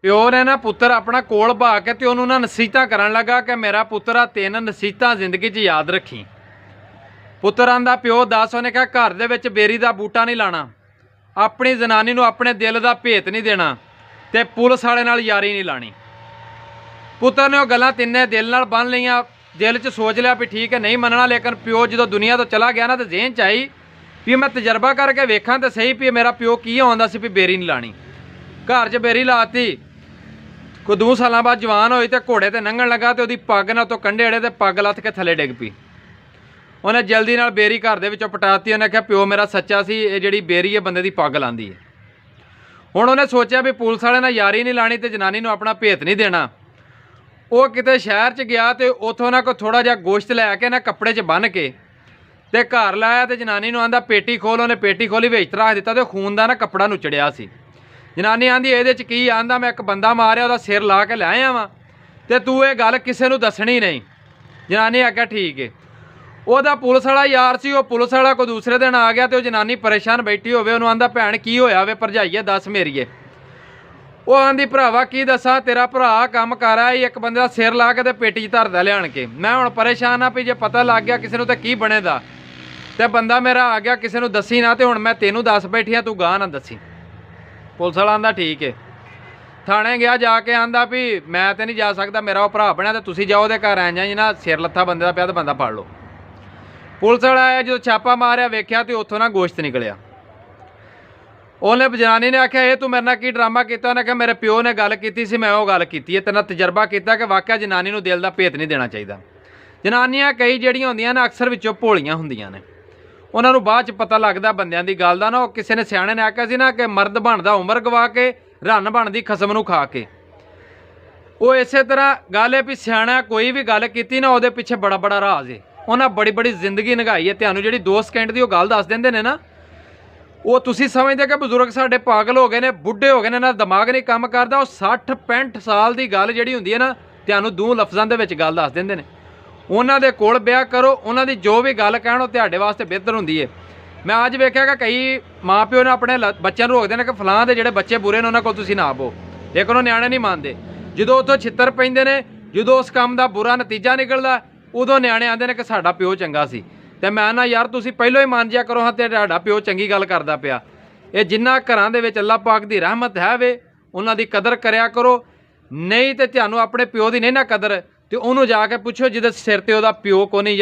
प्यो ने ना पुत्र अपना कोल बहा के ते उन्होंने ना नसीहतां करन लगा कि मेरा पुत्रा 3 नसीहतां जिंदगी च याद रखी। पुत्र आंदा प्यो दस, उन्हें कहा घर दे विच बेरी दा बूटा नहीं लाना, अपनी जनानी नूं अपने दिल दा भेत नहीं देना ते पुलिस वाले नाल यारी नहीं लानी। पुत्र ने वो गल्लां तिन्ने दिल नाल बन लईआं, दिल च सोच लिया भी ठीक है नहीं मनना, लेकिन प्यो जो दुनिया तो चला गया ना तो जेहन च आई भी मैं तजर्बा करके वेखां तो सही भी मेरा प्यो की आउंदा सी भी बेरी नहीं लानी। घर च बेरी लाती, कोई 2 साल बाद जवान होई तो घोड़े ते लंघण लगा तो उसदी पग ना तो कंढे अड़े ते पग लथ के थले डिग पई। उन्हें जल्दी नाल बेरी घर दे विचों पटाती। उन्हें कहा प्यो मेरा सच्चा सी, ये जिहड़ी बेरी है बंदे दी पग लांदी है। हुण उन्हें सोचा भी पुलिस वाले नाल यारी नहीं लानी ते जनानी नूं अपना भेत नहीं देना। वो किते शहर च गया तो उथों ना कोई थोड़ा जिहा गोश्त लैके ना कपड़े च बन के ते घर लाया तो जनानी नूं आंदा पेटी खोल। उन्हें पेटी खोली, विच रख दिता तो खून का ना कपड़ा नुचड़िया सी। जनानी आंदी इहदे च की? आंदा मैं एक बंदा मारिया, उहदा सिर ला के लै आया वां ते तू ये गल किसे नूं दसणी नहीं। जनानी आख्या ठीक है। ਉਹਦਾ पुलिस वाला यार सी, वो पुलिस वाला कोई दूसरे दिन आ गया तो जनानी परेशान बैठी होवे, उन्होंने आंदा भैन की होया वे भरजाईए दस मेरीए। वो आंदी भरावा की दसा, तेरा भरा काम कर आया एक बंदे का सिर ला के पेटी च धरदा लियान के, मैं हुण परेशान हाँ भी जे पता लग गया किसी नूं तो की बनेगा। तो बंदा मेरा आ गया किसी नूं दसी ना, तो हुण मैं तेनू दस बैठी हाँ, तू गाह ना दसी। पुलिस वाला आंदा ठीक है। थाने गया, जाके आंदा भी मैं तो नहीं जा सकता, मेरा वो भरा बनया, तो तुसीं जाओ उहदे घर आ जाई ना, सिर लत्था बंदे का पिया तो बंदा फड़ लो। पुलिस वाला आया, जो छापा मारिया वेख्या तो उत्थों ना गोश्त निकलिया। उन्हें जनानी ने आख्या ये तू मेरे नाल की ड्रामा किया? उन्हें कहा मेरे प्यो ने गल की सी, मैं वो गल की है, तेरे नाल तजर्बा किया कि वाकई जनानी नूं दिल का भेत नहीं देना चाहिए। जनानियां कई जिहड़ियां होंदियां ने अक्सर विचों भोलियां होंदियां ने, उन्हां नूं बाद च पता लगदा बंदियां दी गल दा ना। किसी ने सियाणे ने आख्या सी ना कि मर्द बनदा उमर गवा के, रन बनदी खसम नूं खा के। वो इस तरह गल है भी सियाणा कोई भी गल की ना उहदे पिछे बड़ा बड़ा राज है। उन्हें बड़ी बड़ी जिंदगी निगाई है। तुहानूं जिहड़ी 2 सेकंड की गल दस देंदे ने ना, वो तुसीं समझदे कि बजुर्ग साडे पागल हो गए ने, बुढ़े हो गए ने, इन्हां दा दिमाग नहीं काम करदा। वो 60-65 साल की गल जिहड़ी हुंदी है ना, तुहानूं 2 लफ्ज़ां दे विच गल दस देंदे ने। उन्हां दे कोल ब्याह करो, उन्हां दी जो भी गल कहण वो तुहाडे वास्ते बेहतर हुंदी है। मैं अज वेख्या कि कई माँ प्यो ने अपने बच्चों रोकते हैं कि फलां दे जिहड़े बच्चे बुरे ने उन्हां कोल तुसीं ना बो, लेकिन वो न्याणे नहीं मानते। जदों उत्थों छित्तर पैंदे ने, जदों उस काम का बुरा नतीजा निकलदा, उदों न्याणे आंदे ने कि साडा प्यो चंगा सी। ते मैं ना यार तुसीं पहलों ही मान जिया करो हाँ ते तुहाडा प्यो चंगी गल करदा पिया। ये जिन्ना घरां दे विच अल्लाह पाक दी रहमत है वे, उन्हां दी कदर करया करो। नहीं ते तुहानूं अपने प्यो दी नहीं ना कदर, ते उहनूं जाके पुछो जिहदे सिर ते उहदा प्यो कोनी।